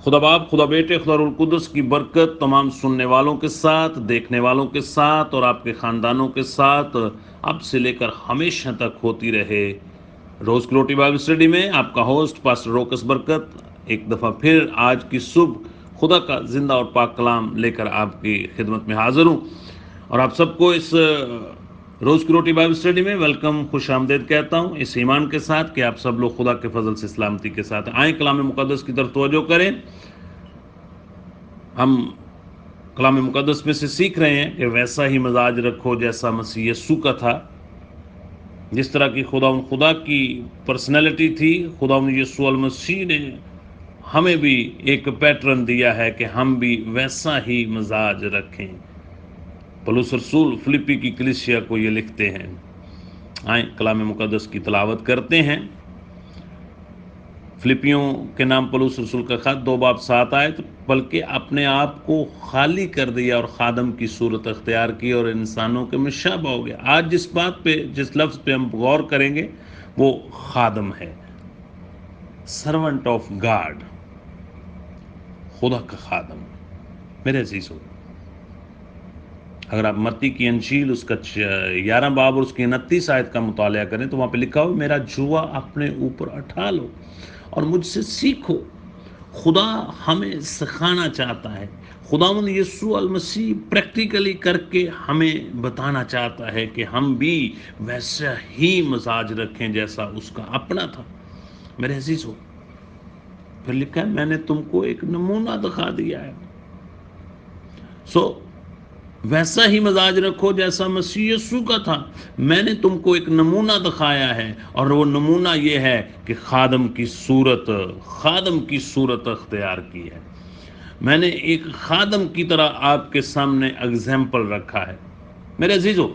خدا باپ، خدا بیٹے، خدا روح القدس کی برکت تمام سننے والوں کے ساتھ، دیکھنے والوں کے ساتھ اور آپ کے خاندانوں کے ساتھ اب سے لے کر ہمیشہ تک ہوتی رہے۔ روز کی روٹی بائبل اسٹڈی میں آپ کا ہوسٹ پاسٹر روکس برکت ایک دفعہ پھر آج کی صبح خدا کا زندہ اور پاک کلام لے کر آپ کی خدمت میں حاضر ہوں، اور آپ سب کو اس روز کی روٹی بائبل اسٹڈی میں ویلکم، خوش آمدید کہتا ہوں، اس ایمان کے ساتھ کہ آپ سب لوگ خدا کے فضل سے سلامتی کے ساتھ آئیں۔ کلام مقدس کی طرف توجہ کریں۔ ہم کلام مقدس میں سے سیکھ رہے ہیں کہ ویسا ہی مزاج رکھو جیسا مسیح یسوع کا تھا۔ جس طرح کی خدا کی پرسنالٹی تھی، خدا یسوع المسیح نے ہمیں بھی ایک پیٹرن دیا ہے کہ ہم بھی ویسا ہی مزاج رکھیں۔ پولس رسول فلپی کی کلیسیا کو یہ لکھتے ہیں۔ آئیں کلام مقدس کی تلاوت کرتے ہیں۔ فلپیوں کے نام پولس رسول کا خط 2:7 بلکہ اپنے آپ کو خالی کر دیا اور خادم کی صورت اختیار کی اور انسانوں کے مشابہ ہو گیا۔ آج جس لفظ پہ ہم غور کریں گے وہ خادم ہے، سرونٹ آف گاڈ، خدا کا خادم۔ میرے عزیزو، اگر آپ متی کی انجیل اس کا 11 باب اور اس کی 29 آیت کا مطالعہ کریں تو وہاں پہ لکھا ہو، میرا جوا اپنے اوپر اٹھا لو اور مجھ سے سیکھو۔ خدا ہمیں سکھانا چاہتا ہے، خداوند یسوع المسیح پریکٹیکلی کر کے ہمیں بتانا چاہتا ہے کہ ہم بھی ویسا ہی مزاج رکھیں جیسا اس کا اپنا تھا۔ میرے عزیزو، پھر لکھا ہے، میں نے تم کو ایک نمونہ دکھا دیا ہے۔ ویسا ہی مزاج رکھو جیسا مسیح یسوع کا تھا۔ میں نے تم کو ایک نمونہ دکھایا ہے، اور وہ نمونہ یہ ہے کہ خادم کی صورت اختیار کی ہے۔ میں نے ایک خادم کی طرح آپ کے سامنے ایگزامپل رکھا ہے۔ میرے عزیزو،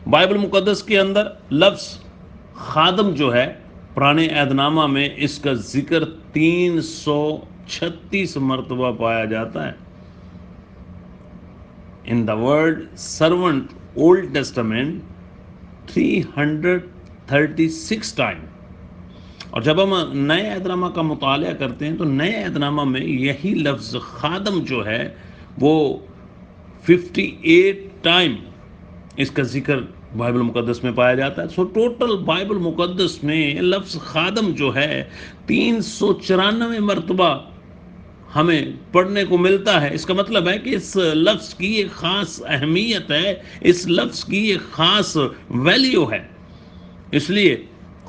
بائبل مقدس کے اندر لفظ خادم جو ہے، پرانے عہد نامہ میں اس کا ذکر 336 مرتبہ پایا جاتا ہے۔ In the word servant, Old Testament 336 time. اور جب ہم نئے عہد نامہ کا مطالعہ کرتے ہیں تو نئے عہد نامہ میں یہی لفظ خادم جو ہے وہ 58 ٹائم اس کا ذکر بائبل مقدس میں پایا جاتا ہے۔ ٹوٹل بائبل مقدس میں لفظ خادم جو ہے 394 مرتبہ ہمیں پڑھنے کو ملتا ہے۔ اس کا مطلب ہے کہ اس لفظ کی ایک خاص اہمیت ہے، اس لفظ کی ایک خاص ویلیو ہے۔ اس لیے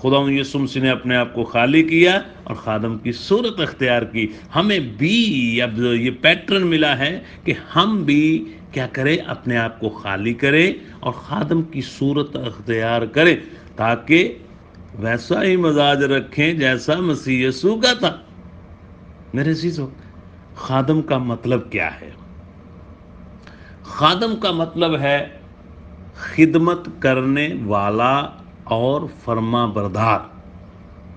خدا یسوع مسیح نے اپنے آپ کو خالی کیا اور خادم کی صورت اختیار کی۔ ہمیں بھی اب یہ پیٹرن ملا ہے کہ ہم بھی کیا کریں، اپنے آپ کو خالی کریں اور خادم کی صورت اختیار کریں، تاکہ ویسا ہی مزاج رکھیں جیسا مسیح یسوع کا تھا۔ میرے عزیزو، خادم کا مطلب کیا ہے؟ خادم کا مطلب ہے خدمت کرنے والا اور فرما بردار۔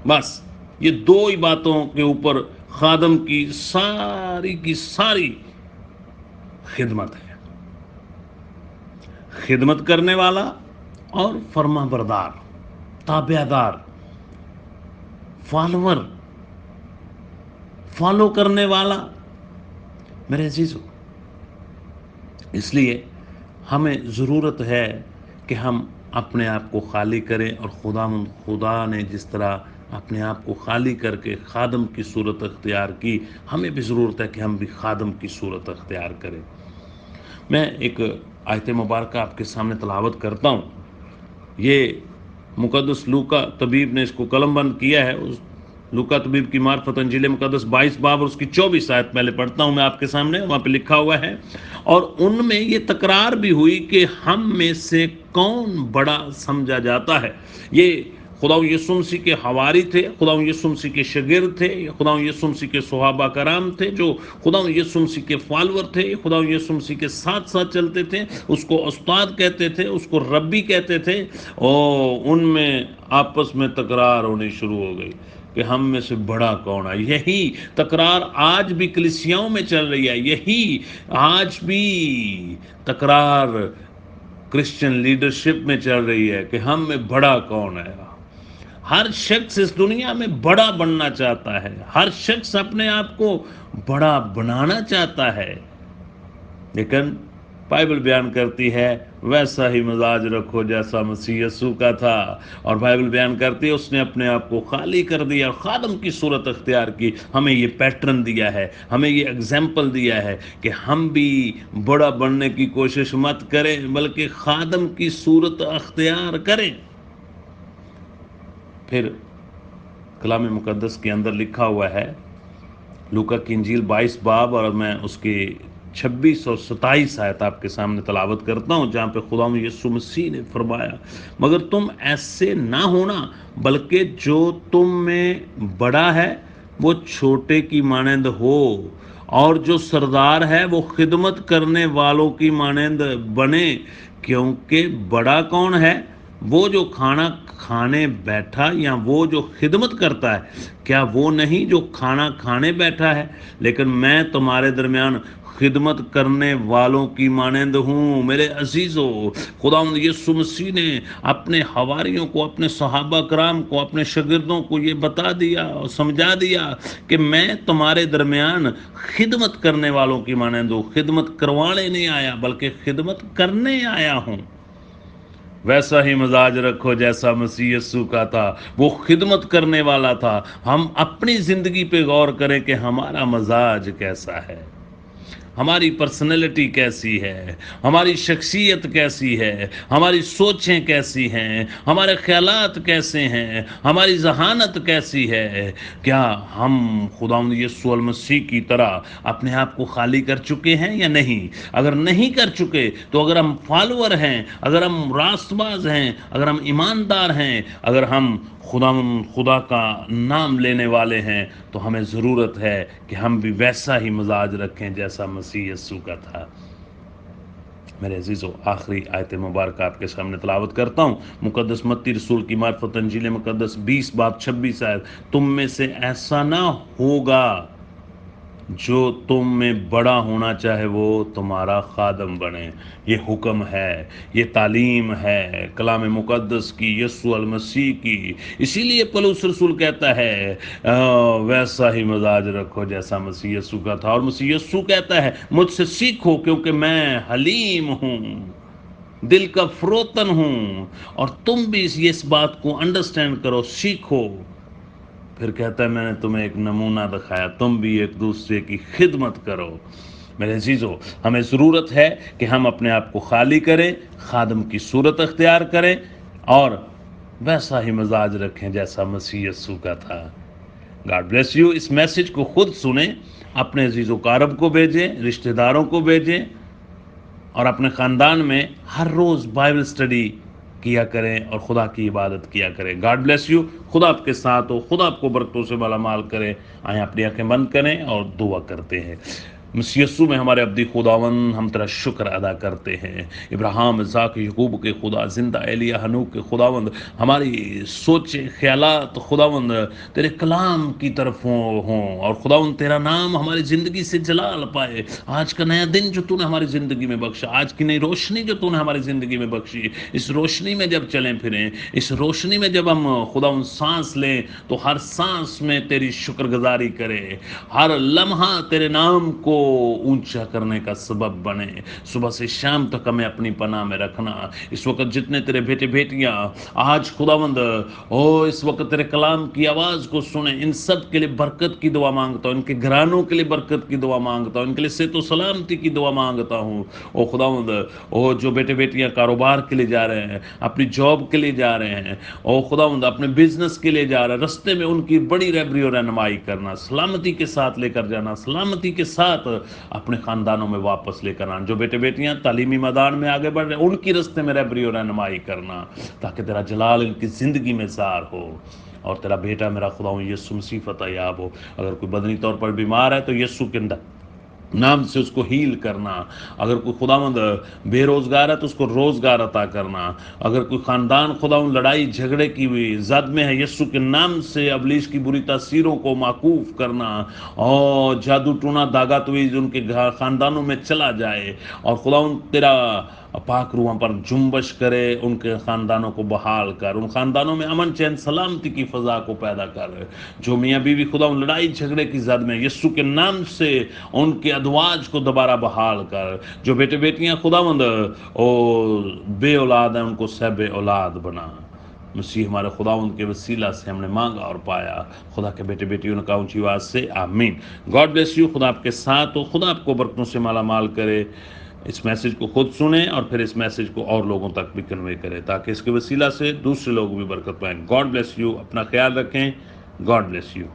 بس یہ دو ہی باتوں کے اوپر خادم کی ساری خدمت ہے۔ خدمت کرنے والا اور فرما بردار، تابعدار، فالو کرنے والا۔ میرے عزیزو، اس لیے ہمیں ضرورت ہے کہ ہم اپنے آپ کو خالی کریں، اور خدا نے جس طرح اپنے آپ کو خالی کر کے خادم کی صورت اختیار کی، ہمیں بھی ضرورت ہے کہ ہم بھی خادم کی صورت اختیار کریں۔ میں ایک آیت مبارکہ آپ کے سامنے تلاوت کرتا ہوں۔ یہ مقدس لوکا طبیب نے اس کو قلم بند کیا ہے۔ لوکا طبیب کی معرفت انجیل مقدس 22 باب اور اس کی 24 آیت پہلے پڑھتا ہوں میں آپ کے سامنے۔ وہاں پہ لکھا ہوا ہے، اور ان میں یہ تکرار بھی ہوئی کہ ہم میں سے کون بڑا سمجھا جاتا ہے۔ یہ خدا یسوع مسیح کے حواری تھے، خدا یسوع مسیح کے شاگرد تھے، خدا یسوع مسیح کے صحابہ کرام تھے جو خدا یسوع مسیح کے فالوور تھے، خدا یسوع مسیح کے ساتھ چلتے تھے، اس کو استاد کہتے تھے، اس کو ربی کہتے تھے، اور ان میں آپس میں تکرار ہونی شروع ہو گئی کہ ہم میں سے بڑا کون ہے۔ یہی تکرار آج بھی کلیسیاؤں میں چل رہی ہے، یہی آج بھی تکرار کرسچن لیڈرشپ میں چل رہی ہے کہ ہم میں بڑا کون ہے۔ ہر شخص اس دنیا میں بڑا بننا چاہتا ہے، ہر شخص اپنے آپ کو بڑا بنانا چاہتا ہے، لیکن بائبل بیان کرتی ہے ویسا ہی مزاج رکھو جیسا مسیح یسوع کا تھا، اور بائبل بیان کرتی ہے اس نے اپنے آپ کو خالی کر دیا اور خادم کی صورت اختیار کی. ہمیں یہ پیٹرن دیا ہے، ہمیں یہ اگزامپل دیا ہے کہ ہم بھی بڑا بننے کی کوشش مت کریں بلکہ خادم کی صورت اختیار کریں. پھر کلام مقدس کے اندر لکھا ہوا ہے، لوکا کی انجیل 22 باب، اور میں اس کی 26 اور 27 آیت آپ کے سامنے تلاوت کرتا ہوں، جہاں پہ خدا یسوع مسیح نے فرمایا، مگر تم ایسے نہ ہونا بلکہ جو تم میں بڑا ہے وہ چھوٹے کی مانند ہو، اور جو سردار ہے وہ خدمت کرنے والوں کی مانند بنے، کیونکہ بڑا کون ہے، وہ جو کھانا کھانے بیٹھا یا وہ جو خدمت کرتا ہے؟ کیا وہ نہیں جو کھانا کھانے بیٹھا ہے؟ لیکن میں تمہارے درمیان خدمت کرنے والوں کی مانند ہوں. میرے عزیزو، خداوند یسوع مسیح نے اپنے حواریوں کو، اپنے صحابہ کرام کو، اپنے شاگردوں کو یہ بتا دیا اور سمجھا دیا کہ میں تمہارے درمیان خدمت کرنے والوں کی مانند ہوں. خدمت کروانے نہیں آیا بلکہ خدمت کرنے آیا ہوں. ویسا ہی مزاج رکھو جیسا مسیح یسوع کا تھا، وہ خدمت کرنے والا تھا. ہم اپنی زندگی پہ غور کریں کہ ہمارا مزاج کیسا ہے، ہماری پرسنالٹی کیسی ہے، ہماری شخصیت کیسی ہے، ہماری سوچیں کیسی ہیں، ہمارے خیالات کیسے ہیں، ہماری ذہانت کیسی ہے. کیا ہم خداوند یسوع المسیح کی طرح اپنے آپ کو خالی کر چکے ہیں یا نہیں؟ اگر نہیں کر چکے تو اگر ہم فالوور ہیں، اگر ہم راست باز ہیں، اگر ہم ایماندار ہیں، اگر ہم خدا کا نام لینے والے ہیں، تو ہمیں ضرورت ہے کہ ہم بھی ویسا ہی مزاج رکھیں جیسا مسیح یسوع کا تھا. میرے عزیزو، آخری آیت مبارکہ آپ کے سامنے تلاوت کرتا ہوں، مقدس متی رسول کی معرفت انجیل مقدس 20 باب 26 آیت. تم میں سے ایسا نہ ہوگا جو تم میں بڑا ہونا چاہے وہ تمہارا خادم بنے. یہ حکم ہے، یہ تعلیم ہے کلام مقدس کی، یسوع المسیح کی. اسی لیے پولس رسول کہتا ہے ویسا ہی مزاج رکھو جیسا مسیح یسوع کا تھا، اور مسیح یسوع کہتا ہے مجھ سے سیکھو کیونکہ میں حلیم ہوں، دل کا فروتن ہوں. اور تم بھی اس بات کو انڈرسٹینڈ کرو، سیکھو. پھر کہتا ہے میں نے تمہیں ایک نمونہ دکھایا، تم بھی ایک دوسرے کی خدمت کرو. میرے عزیزو، ہمیں ضرورت ہے کہ ہم اپنے آپ کو خالی کریں، خادم کی صورت اختیار کریں، اور ویسا ہی مزاج رکھیں جیسا مسیح یسوع کا تھا. God bless you. اس میسج کو خود سنیں، اپنے عزیز و اقارب کو بھیجیں، رشتہ داروں کو بھیجیں، اور اپنے خاندان میں ہر روز بائبل اسٹڈی کیا کریں اور خدا کی عبادت کیا کریں. God bless you. خدا آپ کے ساتھ ہو، خدا آپ کو برکتوں سے مالا مال کرے. آئیں اپنی آنکھیں بند کریں اور دعا کرتے ہیں. مسیح یسوع میں ہمارے ابدی خداوند، ہم تیرا شکر ادا کرتے ہیں. ابراہیم، اسحاق، یعقوب کے خدا، زندہ ایلیہ، ہنوک کے خداوند، ہماری سوچیں، خیالات خداوند تیرے کلام کی طرف ہوں، اور خداوند تیرا نام ہماری زندگی سے جلال پائے. آج کا نیا دن جو تو نے ہماری زندگی میں بخشا، آج کی نئی روشنی جو تو نے ہماری زندگی میں بخشی، اس روشنی میں جب چلیں پھریں، اس روشنی میں جب ہم خداوند سانس لیں تو ہر سانس میں تیری شکر گزاری کرے، ہر لمحہ تیرے نام کو اونچا کرنے کا سبب بنے. صبح سے شام تک ہمیں اپنی پناہ میں رکھنا. اس وقت جتنے تیرے بیٹے بیٹیاں آج خداوند اس وقت تیرے کلام کی آواز کو سنیں، ان سب کے لیے برکت کی دعا مانگتا ہوں، ان کے گھرانوں کے لیے برکت کی دعا مانگتا ہوں، ان کے لیے صحت و سلامتی کی دعا مانگتا ہوں. او خداوند، جو بیٹے بیٹیاں کاروبار کے لیے جا رہے ہیں، اپنی جاب کے لیے جا رہے ہیں، او خداوند اپنے بزنس کے لیے جا رہے ہیں، رستے میں ان کی بڑی رہبری اور رہنمائی کرنا، سلامتی کے ساتھ لے کر جانا، سلامتی کے ساتھ اپنے خاندانوں میں واپس لے کر آنا. جو بیٹے بیٹیاں تعلیمی میدان میں آگے بڑھ رہے ہیں، ان کی رستے میں رہبری اور رہنمائی کرنا، تاکہ تیرا جلال ان کی زندگی میں ظاہر ہو، اور تیرا بیٹا میرا خداوند یسوع مسیح فتح یاب ہو. اگر کوئی بدنی طور پر بیمار ہے تو یسوع کے نام سے اس کو ہیل کرنا. اگر کوئی خداوند بے روزگار ہے تو اس کو روزگار عطا کرنا. اگر کوئی خاندان خداوند لڑائی جھگڑے کی زد میں ہے، یسوع کے نام سے ابلیس کی بری تاثیروں کو معکوف کرنا، اور جادو ٹونا داغا تویز ان کے خاندانوں میں چلا جائے. اور خداوند تیرا پاک روحوں پر جنبش کرے، ان کے خاندانوں کو بحال کر، ان خاندانوں میں امن چین سلامتی کی فضا کو پیدا کر، جو میاں بیوی خدا لڑائی جھگڑے کی زد میں یسوع کے نام سے ان کے ادواج کو دوبارہ بحال کر، جو بیٹے بیٹیاں خداوند بے اولاد ہیں ان کو صاحب اولاد بنا، مسیح ہمارے خداوند کے وسیلہ سے ہم نے مانگا اور پایا، خدا کے بیٹے بیٹیوں کا اونچی آواز سے آمین۔ گاڈ بلیس یو، خدا آپ کے ساتھ ہو، خدا آپ کو برکتوں سے مالا مال کرے۔ اس میسیج کو خود سنیں اور پھر اس میسیج کو اور لوگوں تک بھی کنوے کریں تاکہ اس کے وسیلہ سے دوسرے لوگ بھی برکت پائیں۔ گاڈ بلیس یو، اپنا خیال رکھیں۔ God bless you.